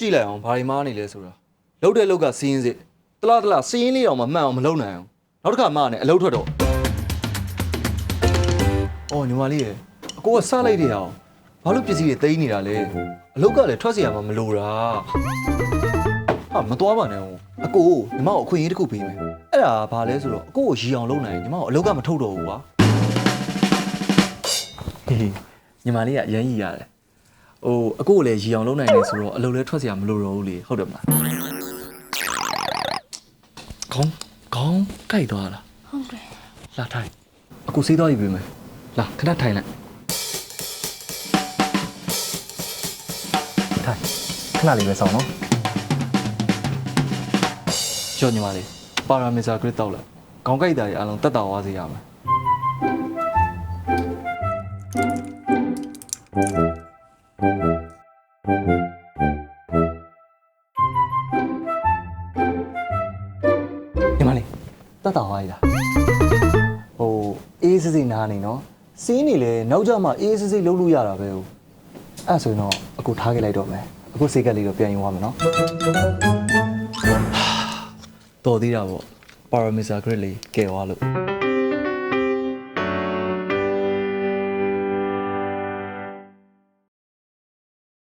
ကြည့်လိုက်အောင်ဘာတွေမားနေလဲဆိုတာလှုပ်တဲ့လှုပ်ကစီးရင်စစ်တလားစီးရင်လေးအောင်မှမှန်အောင်မလုပ်နိုင်အောင်နောက်တစ်ခါမှနဲ့အလုပ်ထွက်တော့အော်ညီမလေးရေအကိုကစလိုက်တယ်အောင်ဘာလို့ပစ္စည်းတွေသိမ်းနေတာလဲအလုပ်ကလည်းထွက်เสียမှာမလိုတာဟာမသွားပါနဲ့ဦးအကိုညီမကိုအခွင့်အရေးတစ်ခုပေးမယ်အဲ့ဒါဘာလဲဆိုတော့အကိုကိုရီအောင်လုပ်နိုင်ညီမကိုအလုပ်ကမထုတ်တော့ဘူးကွာဟေးညီမလေးကအရင်ကြီးရတယ်ဟိုအကိုကိုလည်းရီအောင်လုပ်နိုင်တယ်ဆိုတော့အလုပ်လည်းထွက်เสียမလိုတော့ဘူးလေဟုတ်တယ်မလားခေါင်းကြိုက်သွားလားဟုတ်တယ်လာထိုင်အခုစေးသွားပြီပြင်မယ်လာခဏထိုင်လိုက်ထိုင်ခဏလေးပဲဆောင်နော်ကြောက်ညီမလေးပါရာမီဇာဂရစ်တောက်လိုက်ခေါင်းကြိုက်တာကြီးအလုံးတက်တာဝါစေရမယ်ညီမလေးတက်တာဝါရည်လားဟိုအေးစစ်စစ်နားနေနော်စီးနေလေနောက်ကျမှအေးစစ်စစ်လှုပ်လို့ရတာပဲဟုတ်အဲ့ဆိုရင်တော့အခုထားခဲ့လိုက်တော့မယ်အခုစိတ်ကလေးတော့ပြန်ယူသွားမယ်နော်တော်သေးတာပေါ့ပါရာမီဇာဂရစ်လေးကဲသွားလို့